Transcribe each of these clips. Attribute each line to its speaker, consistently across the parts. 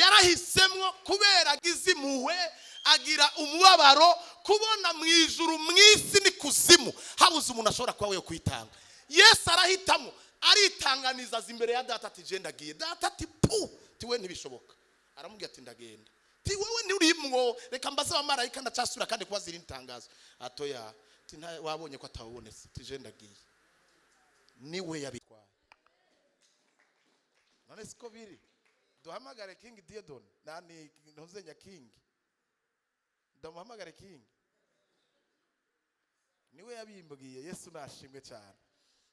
Speaker 1: yarahisemwo kubera agize impuhwe agira umubabaro kubona mu ijuru mu isi ni kuzimu habuze umuntu ashobora kuba we kwitanga. Yesu arahitamo aritanganiza imbere ya data ati je ndagiye. Data ati tiwe ntibishoboka. Aramubwira ati ndagenda. Ti wewe nturimwo reka mbaze abamarayika ndacasura kandi kubazira intangazo. Atoya ti wabonye ko atawubonetse ti je ndagiye. Niwe yabitwaye. None siko biri. Duhamagare King Diedon nani ntuzenya King. Ndamuhamagare King. Niwe yabimbwiye. Yesu nashimwe cyane.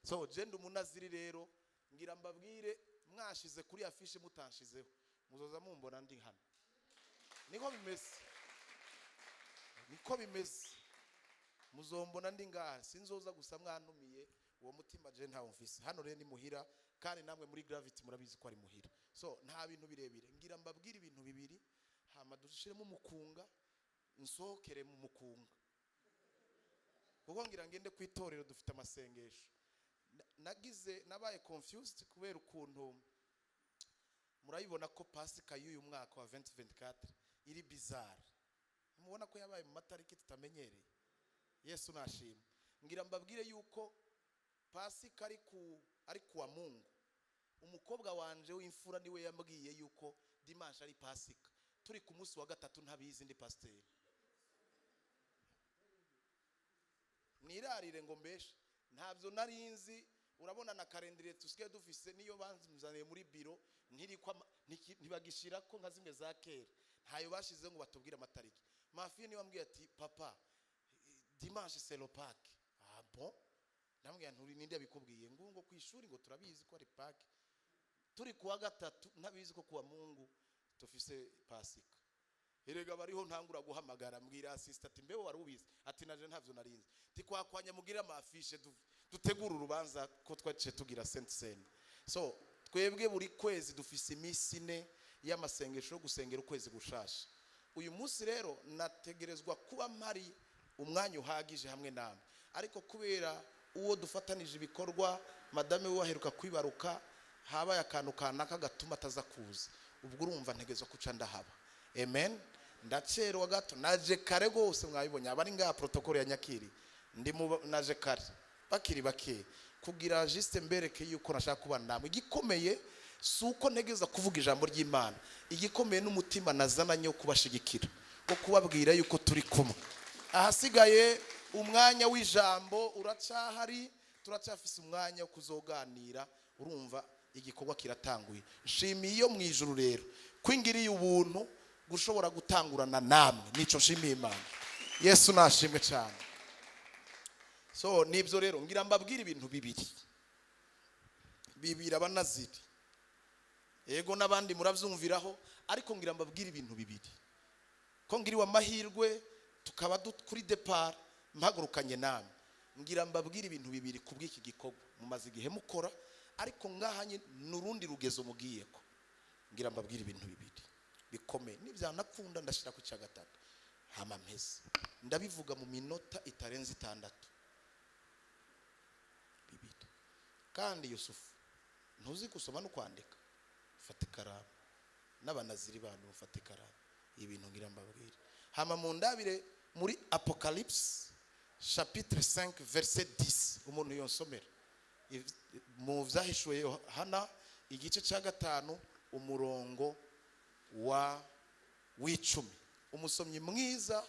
Speaker 1: So jenda umunaziri rero ngira mbabwire mwashize kuri afishe mutanshizeho muzoza mumbona ndi hano. Niko bimeze muzombona ndi ngaha sinzoza gusa mwantumiye uwo mutima je ntawo mfise hano rero ni muhira kandi namwe muri Gravity murabizi ko ari muhira. So nta bintu birebire ngira mbabwire ibintu bibiri hama dushiremo umukunga nsokere mu mukunga kuko ngira ngende kwitorero dufite amasengesho. Nabaye confused kubera ukuntu murayibona ko Pasika y'uyu mwaka wa 2024 iri bizarre. Mubona ko yabaye mu matariki tutamenyereye. Yesu nashimwe. Ngira mbabwire yuko Pasika ari kuwa Mungu. Umukobwa wanje w'imfura niwe yambwiye yuko dimanche ari Pasika. Turi ku munsi wa gatatu ntabizi ndi pasteur. Nirarire ngo mbeshe ntabyo narinzi. Urabona na calendrier tusigaye dufise niyo banzaniye muri biro ntibagishira ko nka zimwe za kera ntayo bashize ngo batubwire amatariki. Mafie ni wambwiye ati papa dimanche c'est le Pâques. Ah bon? Namwe nturi ninde abikubwiye ngo kwishuri ngo turabizi ko ari Pâques. Turi kuwa gatatu ntabizi ko kuwa Mungu tufise Pasika. Erega bariho ntangura guhamagara mbwira assistant mbe wari ubizi ati naje ntavyo narinzi tikwakwanya mugira amafishe dutegura urubanza ko twace tugira Saint Seine. So twebwe buri kwezi dufise iminsi 4 y'amasengesho yo gusengera ukwezi gushasha. Uyu munsi rero nategerezwa kuba mpari umwanya uhagije hamwe namwe ariko kubera uwo dufatanije ibikorwa madame we waheruka kwibaruka habaye akantu kanaka gatuma atazakuza ubwo urumva ntegezwa kuca ndahaba. Amen. Ndacerwa gato naje kare gose mwabibonye abari nga protocol ya Nyakiri ndi naje kare bakiri bake kugira juste mbereke yuko nashaka kuba namwe. Igikomeye suko ntegeza kuvuga ijambo ry'Imana, igikomeye n'umutima nazananye wo kubashigikira wo kubabwira yuko turi kumwe. Ahasigaye umwanya w'ijambo uracahari turacyafise umwanya wo kuzoganira. Urumva igikorwa kiratanguye. Nshimiye iyo mwijuru rero kwingiriye ubuntu gushobora gutangurana namwe nico nshimiye Imana. Yesu nashimwe cyane. So nibyo rero ngira mbabwira ibintu bibiri abanaziri yego nabandi muravyumviraho ariko ngira mbabwira ibintu bibiri ko ngiriwe amahirwe tukaba kuri depart mpagurukanye namwe. Ngira mbabwira ibintu bibiri kubw'iki gikorwa mumaze igihe mukora ariko ngahanye nurundi rugezo mugiyeko. Ngira mbabwira ibintu bibiri bikomeye nivyanakunda ndashira ku cya gatatu hama mpeze ndabivuga mu minota itarenze 6 bibiri. Kandi Yusufu ntuzi gusoma no kwandika fata ikaramu n'abanaziri bantu fata ikaramu ibintu ngira mbabwira hama mu ndabire muri Apocalypse chapitre 5 verset 10 umuntu yonsomera mu vyahishuye Yohana igice cya 5 umurongo w'icumi. Umusomyi mwiza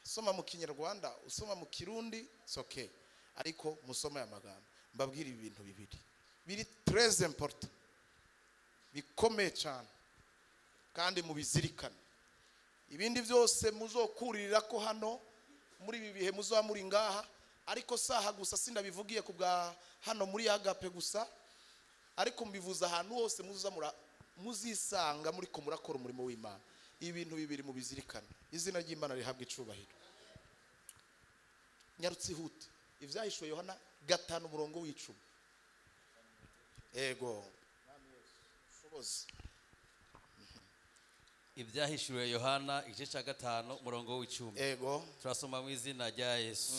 Speaker 1: soma mu Kinyarwanda usoma mu Kirundi it's okay ariko musoma ya magambo mbabwira ibintu biri très important bikomeye cyane kandi mubizirikana. Ibindi byose muzokuririra ko hano muri ibi bihe muzoba muri ngaha ariko saha gusa sindabivugiye kubwa hano muri Agape gusa ariko mbivuza ahantu hose muzisanga muri ko murakora umurimo w'Imana. Ibintu bibiri mubizirikana. Izina ry'Imana rihabwa icubahiro. Nyarutsi hute ivyahishuye Yohana 5 umurongo w'10. Ego shobozi
Speaker 2: ibyahishuye Yohana igice cya 5 umurongo w'10.
Speaker 1: Ego
Speaker 2: turasoma mu izina rya Yesu.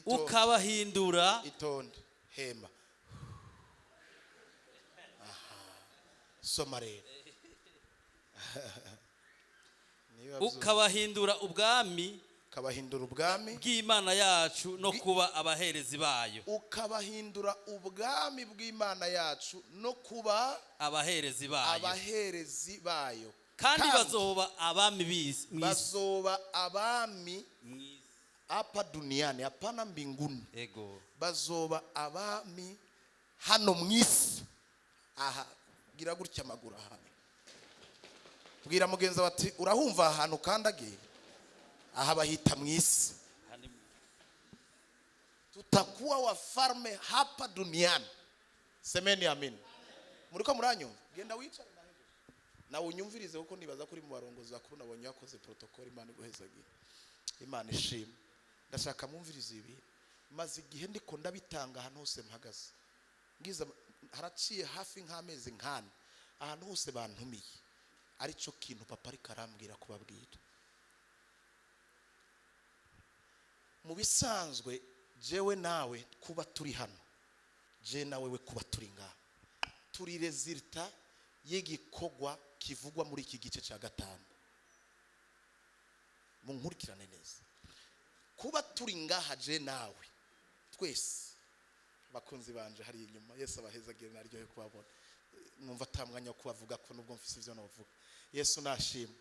Speaker 1: Ukabahindura itonde hema soma rero.
Speaker 2: ukabahindura ubwami
Speaker 1: bw'Imana
Speaker 2: yacu no kuba abaherezi bayo.
Speaker 1: Ukabahindura ubwami bw'Imana yacu no kuba
Speaker 2: abaherezi
Speaker 1: bayo.
Speaker 2: Kandi bazoba abami b'isi.
Speaker 1: Bazoba abami hapa duniani, hapana mbinguni.
Speaker 2: Ego.
Speaker 1: Bazoba abami hano mwisi. Aha, gira gutya amaguru aha. Bwira mugenza bati urahumva ahantu kandagiye. Aha bahita mwisi. Tutakuwa wafalme hapa duniani. Semeni amen. Muriko muranyo genda wicare na unyumvirize kuko nibaza kuri mu barongozi bakuru nabonye yakoze protocol. Imana iguhezagira. Imana ishimwe. Ndashaka mumvirize ibi maze igihe ndiko ndabitanga ahantu hose mpagaze. Ngiza haraciye hafi nk'amezi nkane ahantu hose bantumiye. Ari cyo kintu papa ari karambwira kubabwira. Mu bisanzwe jewe nawe kuba turi hano, je nawe we kuba turi ngaha, turi resulta y'igikogwa kivugwa muri iki gice cya 5. Munkurikirane neza. Kuba turi ngaha je nawe twese bakunzi banje hari inyuma. Yesu abahezagire naryo kubabona. Numva tamwanya kubavuga ko nubwo mfise ivyo navuga. Yesu nashimwe.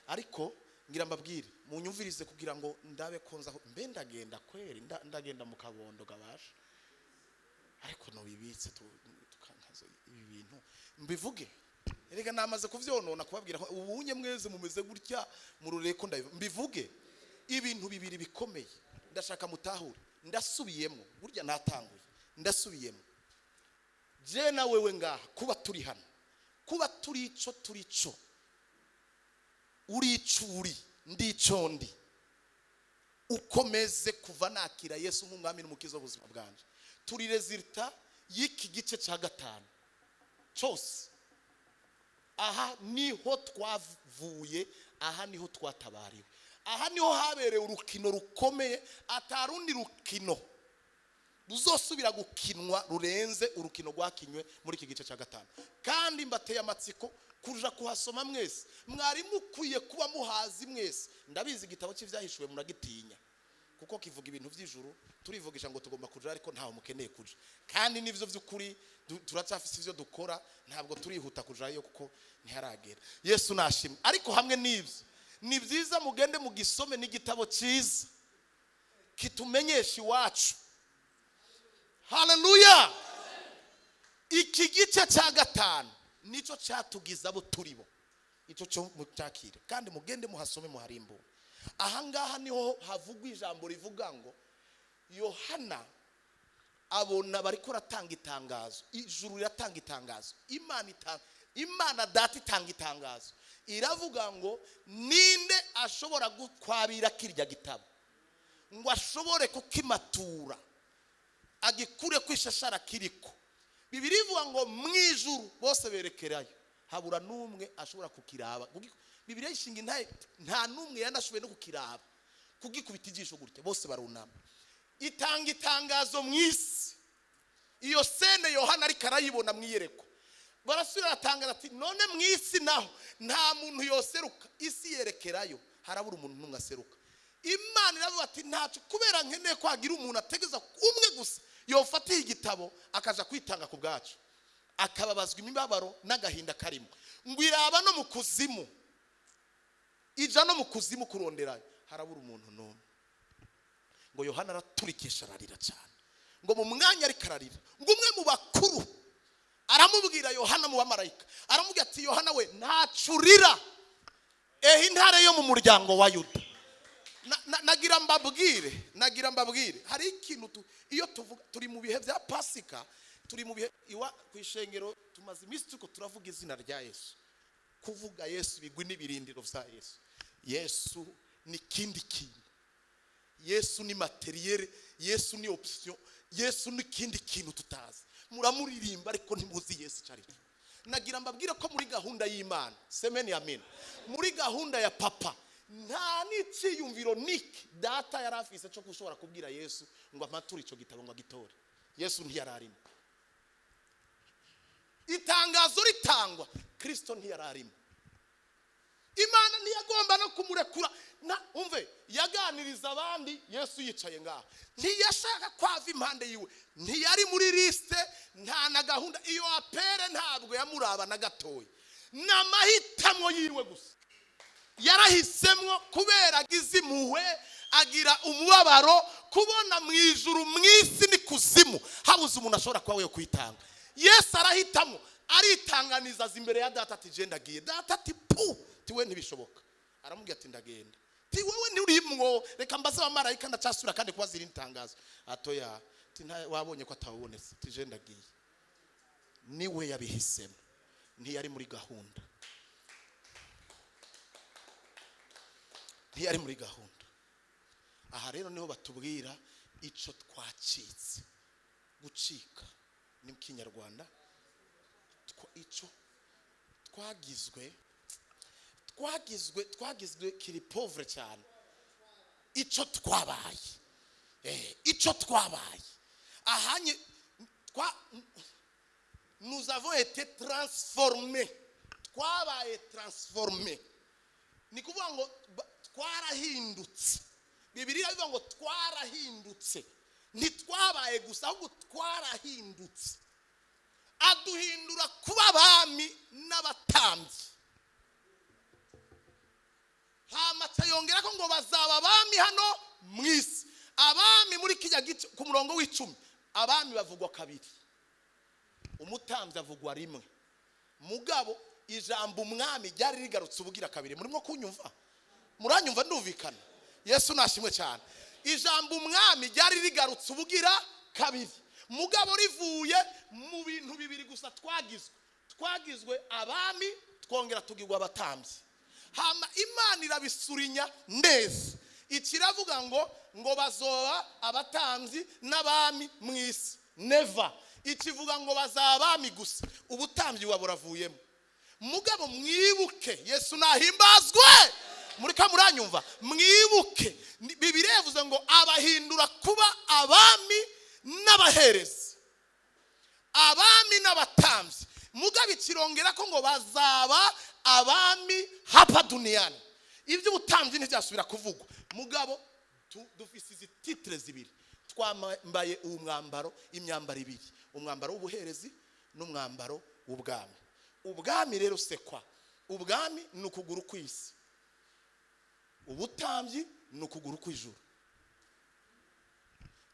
Speaker 1: Ariko ngira mbabwire munyumvirize kugira ngo ndabe konza mbe ndagenda kweri ndagenda mu kabondo gabasha. Ariko no bibitse tukankazo ibi bintu mbivuge. Erega namaze kuvyonona kubabwira ubunye mweze mumeze gutya murureko mbivuge. Ibintu bibiri bikomeye ndashaka mutahure. Ndasubiyemo burya natanguye. Ndasubiyemo. Je na wewe ngaha kuba turi hano, kuba turi ico uri icuri ndico ndi, ukomeze kuva nakira Yesu nk'umwami n'umukiza w'ubuzima bwanje. Turi resulta y'iki gice cya 5 cyose. Aha niho twavuye, aha niho twatabariwe, aha niho habereye urukino rukomeye atarundi rukino ruzosubira gukinwa rurenze urukino rwakinywe muri iki gice cya 5. Kandi mbateye amatsiko kuja kuhasoma mwese. Mwari mukwiye kuba muhazi mwese. Ndabizi igitabo cy'ivyahishuwe muragitinya kuko kivuga ibintu by'ijuru. Turivugisha ngo tugomba kuja ariko ntaho mukeneye kuja. Kandi nivyo vy'ukuri turacafise ivyo dukora, ntabwo turihuta kujayo kuko ntiharagera. Yesu nashimwe. Ariko hamwe n'ivyo ni byiza mugende mu gisome n'igitabo cyiza kitumenyesha iwacu. Haleluya. Iki gice cya 5 nico cyatugiza abo turibo. Ico cyo mutakire kandi mugende muhasome muharimbo. Aha ngaha niho havugwa ijambo rivuga ngo Yohana abona bariko ratanga itangazo. Ijuru riratanga itangazo. Imana data itanga itangazo. Iravuga ngo ninde ashobora gukwabira kirya gitabo ngo ashobore kukimatura agikure kwishashara kiriko. Bibiri ivuga ngo mwijuru bose berekerayo, habura numwe ashobora kukiraba. Bibiri yishinga nta numwe yanashoboye no kukiraba kugikubita ijisho gutya, bose barunama. Itanga itangazo mwisi. Iyo sene Yohana ari karayibona mwiyereko. Barasubira atangara ati none mwisi naho nta muntu yoseruka, isi yerekerayo harabura umuntu numwe aseruka. Imana iravuga ati ntacu kubera nkeneye kwagira umuntu ategeza umwe gusa yofatiye igitabo akaja kwitanga ku bwacu, akababazwa imibabaro n'agahinda karimo. Ngwiraba no mu kuzimu, ija no mu kuzimu kuronderayo harabura umuntu numwe. Ngo Yohana araturikisha ararira cyane. Ngo mu mwanya ari kararira, ngo umwe mu bakuru aramubwira Yohana mu bamarayika, aramubwira ati Yohana we ntacurira intare yo mu muryango wa Yuda. Nagira mbabwire hari ikintu iyo tuvuga turi mu bihe bya Pasika, turi mu bihe iwa kwishengero tumaze iminsi tuko turavuga izina rya Yesu. Kuvuga Yesu bigwi n'ibirindiro vya Yesu. Yesu ni kindi kintu. Yesu ni materiel, Yesu ni option, Yesu ni kindi kintu tutazi. Muramuririmba ariko ntimuzi Yesu cyari. Nagira mbabwire ko muri gahunda y'Imana, semeni amen, muri gahunda ya papa nta n'iciyumviro niki data yarafise cyo gushobora kubwira Yesu ngo amature ico gitabo ngo agitore. Yesu ntiyararimo. Itangazo ritangwa Kristo ntiyararimo. Imana ntiyagomba no kumurekura. Umve yaganiriza abandi Yesu yicaye ngaho. Ntiyashaka kwava impande yiwe. Ntiyari muri liste, nta na gahunda. Iyo apere ntabwo yamuraba na gatoya. N'amahitamo yiwe gusa. Yarahisemwo kubera agizimuwe, agira umubabaro kubona mu ijuru mwisi ni kuzimu habuze umuntu ashobora kuba we kwitanga. Yesu arahitamo aritanganiza imbere ya data ati je ndagiye. Data ati pu tiwe ntibishoboka. Aramubwira ati ndagenda. Ti wewe nturimwo reka mbaze abamarayika ndacasura kandi kwazira intangazo. Atoya ti wabonye ko atawubonetse ti je ndagiye. Niwe yabihisemo. Ntiyari muri gahunda. Ntiyari muri gahunda. Aha rero niho batubwira ico twacitse. Gucika ni mu Kinyarwanda. Ico twagizwe kiri pauvre cyane. Ico twabaye. Ico twabaye. Ahanye nous avons été transformés. Twabaye transformés. Ni kuvuga ngo twarahindutse. Bibiliya ivuga ngo twarahindutse. Ntitwabaye gusa ahubwo twarahindutse. Aduhindura kuba abami n'abatambyi. Hamatse yongera ko ngo bazaba abami hano mwisi. Abami muri kijya gice ku murongo w'10. Abami bavugwa kabiri. Umutambyi avugwa rimwe. Mugabo ijambo umwami ryari rigarutse ubugira kabiri. Murimo kunyumva? Muranyumva ndumvikana? Yesu nashimwe cyane. Ijambo umwami ryari rigarutse ubugira kabiri. Mugabo rivuye mu bintu bibiri gusa twagizwe abami twongera tugirwa abatambyi. Hama Imana irabisurinya neza. Ikiravuga ngo bazoba abatambyi n'abami mwisi. Never. Ikivuga ngo bazabami gusa. Ubutambyi waburavuyemo. Mugabo mwibuke Yesu nahimbazwe. Murika muranyumva? Mwibuke Bibiliya yavuze ngo abahindura kuba abami n'abaherezi. Abami n'abatambyi. Mugabo ikirongera ko ngo bazaba abami hapa duniani. Ibyo ubutambyi ntibyasubira kuvugwa. Mugabo dufise izi titre zibiri. Twambaye umwambaro imyambaro ibiri. Umwambaro w'ubuherezi n'umwambaro w'ubwami. Ubwami rero sekwa. Ubwami ni ukuguru kw'isi. Ubutambyi ni ukuguru kw'ijuru.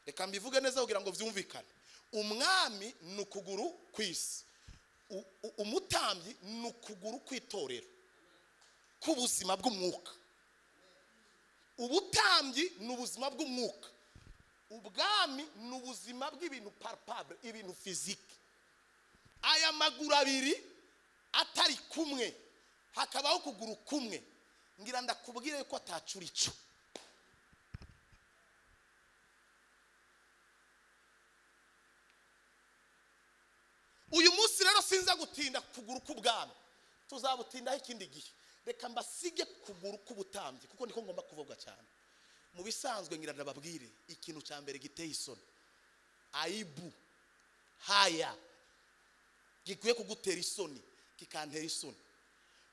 Speaker 1: Reka mbivuge neza kugira ngo vyumvikane. Umwami ni ukuguru kw'isi. Umutambyi ni ukuguru kw'itorero. Kubuzima bw'umwuka. Ubutambyi ni ubuzima bw'umwuka. Ubwami ni ubuzima bw'ibintu palpable, ibintu physique. Aya maguru abiri atari kumwe hakabaho kuguru kumwe. Ngira ndakubwire ko atacura ico. Uyu munsi rero sinza gutinda kuguru k'ubwami. Tuzabutindaho ikindi gihe. Reka mbasige kuguru k'ubutambyi kuko niko ngomba kuvuga cyane. Mu bisanzwe ngira ndababwire ikintu cya mbere giteye isoni. Aibu. Haya. Gikwiye kugutera isoni, kikantera isoni.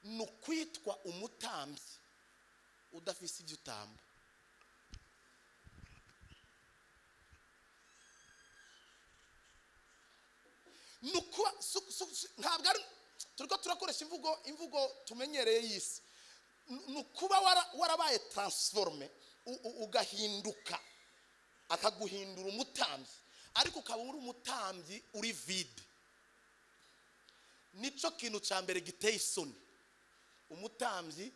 Speaker 1: Nukwitwa umutambyi udafise ibyo utamba. Nukuba ntabwo ari turiko turakoresha imvugo tumenyereye y'isi. Nukuba warabaye transforme ugahinduka akaguhindura umutambyi ariko ukaba uri umutambyi uri vide. Nico kintu cya mbere giteye isoni. Umutambyi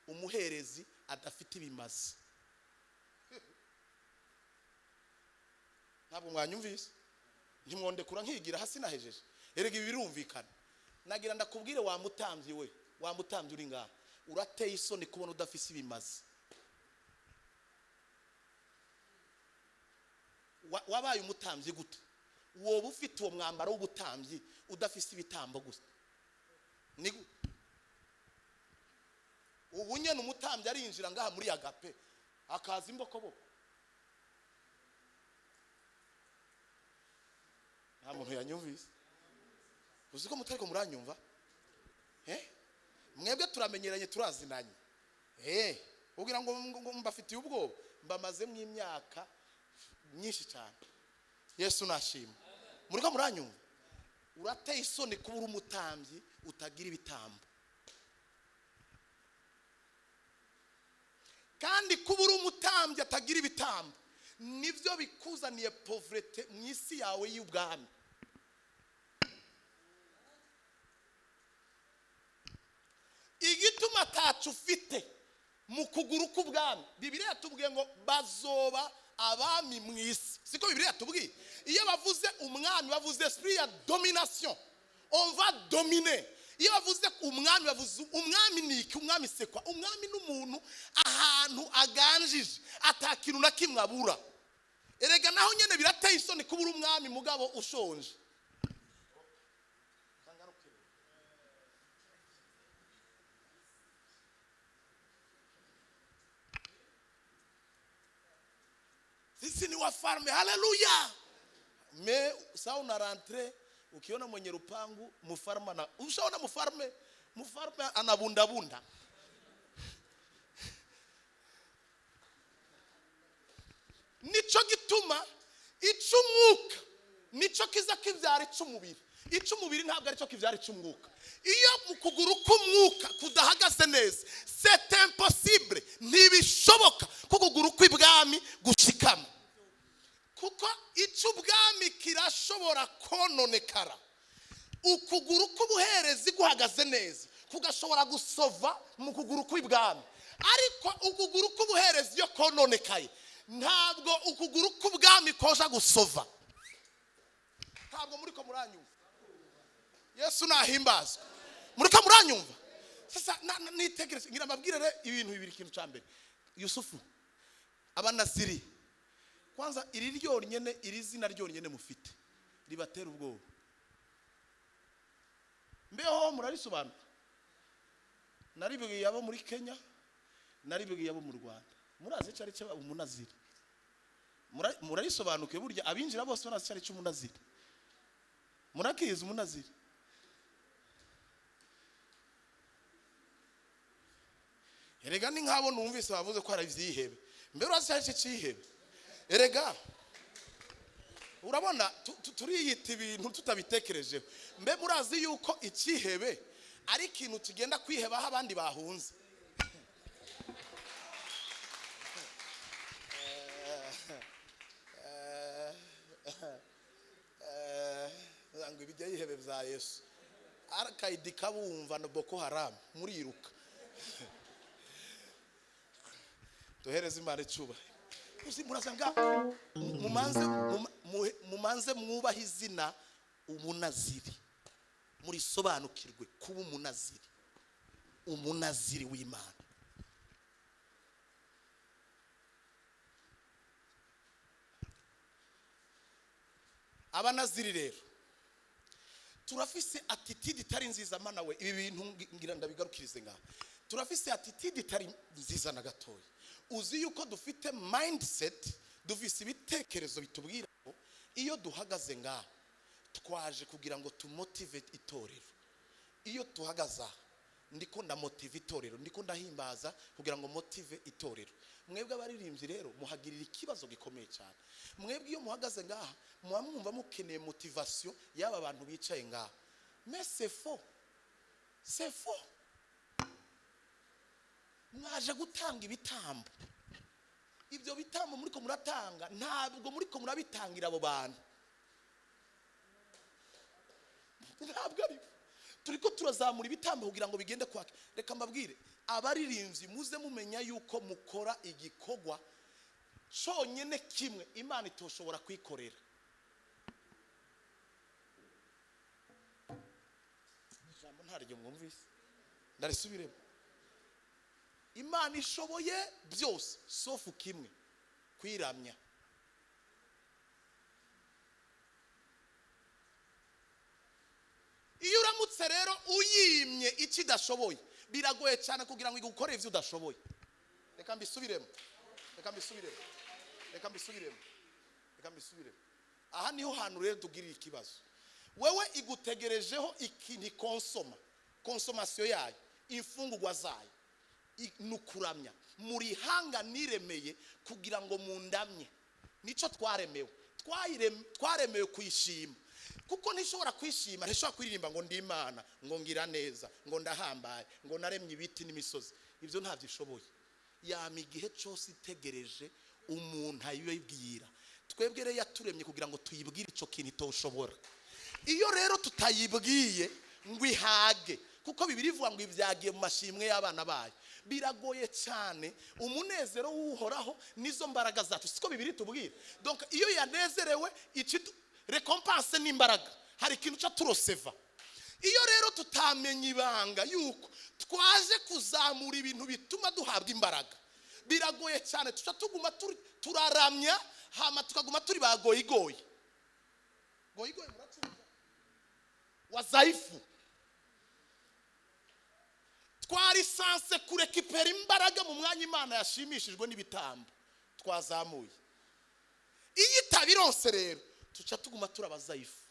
Speaker 1: umuherezi adafite ibimazi. Ntabwo mwanyumvise? Ntimwondekura nkigira hasi nahejeje. Erega birumvikana. Nagira ndakubwire wa mutambyi we, wa mutambyi uri ngaha. Urateye isoni kubona udafise ibimazi. Wabaye umutambyi gute? Wowe ufite uwo mwambaro w'ubutambyi udafise ibitambo gusa. Ubu nyene umutambyi arinjira ngaha muri agape akaza imbokoboko. Nta muntu yanyumvise. Uziko mutariko muranyumva? mwebwe turamenyeranye turazinanye ubwira ngo mbafitiye ubwoba mbamaze mu imyaka myinshi cyane. Yesu nashima. Muri ko muranyumva? Urateye isoni kubura umutambyi utagira ibitambo, kandi kubura umutambyi atagira ibitambo nivyo bikuzaniye pauvreté mu isi yawe y'ubwami. Igituma tacu ufite mu kuguru k'ubwami, Bibiliya yatubwiye ngo bazoba abami mu isi. Siko Bibiliya yatubwiye? Iyo bavuze umwami bavuze esprit ya domination, on va dominer. Iyo bavuze umwami bavuze umwami niki? Umwami sekwa? Umwami n'umuntu ahantu aganjije atakintu na kimwe abura. Erega naho nyene birateye isoni kubura umwami mugabo ushonje. Sisi ni wafalme, haleluya. Me saa una rentre ukiona mwenye rupangu mfalme na ushaona mfalme anabunda bunda. Nico gituma icumwuka nico kiza kivyara icumubiri. Icumubiri ntabwo ari cyo kivyara icumwuka. Iyo mu kuguru k'umwuka kudahagaze neza, c'est impossible, ntibishoboka ko kuguru kw'ibwami gushikama. Kuko icubwami kirashobora kononekara. Ukuguru k'ubuherezi guhagaze neza kugashobora gusova mu kuguru kw'ibwami. Ariko ukuguru k'ubuherezi yo kononekaye ntabwo ukuguru k'ubwami koja gusova. Ntabwo muri ko muranyumva? Yesu nahimbazwa. Muri ko muranyumva? Sasa nitegereze ngira mabwirere ibintu bibiri. Ikintu ca mbere, Yusufu abanaziri kwanza iri ryonyene, iri zina ryonyene mufite ribatera ubwoba. Mbeho murarisobanura? Naribwiye abo muri Kenya, naribwiye abo mu Rwanda. Murazi cyari cyo umunaziri. Murarisobanuke burya abinjira bose barazi cyari cyo umunaziri. Murakiza umunaziri? Erega ni nkabo numvise bavuze ko ari ivyihebe. Mbere urazi cyari cyo cyihebe. Erega urabona turiyita ibintu tutabitekerejeho. Mbe murazi yuko ikihebe ari ikintu kigenda kwiheba aho abandi bahunze. Ngo ibijya yihebe vya Yesu arakaidi kabumva no Boko Haram muriruka. Tuhereze Imana icuba. Uzi murasanga mumanze mwubaha izina umunaziri, muri sobanukirwe kuba umunaziri w'Imana. Abanaziri rero turafise attitude itari nziza mana we. Ibi bintu ngira ndabigarukirize ngaha. Turafise attitude itari nziza na gatoya. Uzi yuko dufite mindset, dufise ibitekerezo bitubwira ko iyo duhagaze ngaha twaje kugira ngo tumotivate itorero. Iyo tuhagaza ndiko ndamotive itorero, ndiko ndahimbaza kugira ngo motive itorero. Mwebwe abaririmbyi rero muhagirira ikibazo gikomeye cyane. Mwebwe iyo muhagaze ngaha mwumva mukeneye motivation y'aba bantu bicaye ngaha. Mais c'est faux. C'est faux. Mwaje gutanga ibitambo. Ibyo bitambo muri ko muratanga ntabwo muri ko murabitangira abo bantu. Ntabwo ari turiko turazamura ibitambo kugira ngo bigende kwake. Reka mbabwire abaririmbyi muze mumenya yuko mukora igikogwa cyonyene kimwe Imana itoshobora kwikorera. Ijambo ntaryo mwumvise ndarisubiremo. Imana ishoboye byose sofu kimwe, kwiramya. Iyo uramutse rero uyimye ikidashoboye biragoye cyane kugira ngo igukore ivyo udashoboye. Reka mbisubiremo. Aha niho hantu rero tugirira ikibazo. Wewe igutegerejeho ikintu konsoma consommation yayo imfungurwa zayo nukuramya muri hanga niremeye kugira ngo mundamye nico twaremewe twaremewe kwishima kuko ntishobora kwishima ntishobora kuririmba ngo ndi Imana ngo ngira neza ngo ndahambaye ngo naremye ibiti n'imisozi ibyo ntavyo ishoboye yama igihe cyose itegereje umuntu ayibwira twebwe rero yaturemye kugira ngo tuyibwire ico kintu itoshobora iyo rero tutayibwiye ngo ihage kuko bibiri ivuga ngo ibyagiye mu mashimwe y'abana bayo biragoye cyane umunezero w'uhoraho nizo mbaraga zacu siko bibiri tubwira donc iyo yanezerewe iki recompense n'imbaraga hari ikintu cyo turoseva iyo rero tutamenye ibanga yuko twaje kuzamura ibintu bituma duhabwa imbaraga biragoye cyane tuca tuguma turaramya hama tukaguma turi bagoyigoye goyigoye muracuza wazaifu twari sanse kurekipera imbaraga mu mwanya Imana yashimishijwe n'ibitambo twazamuye iyo itabironse rero tuca tuguma turabazaifu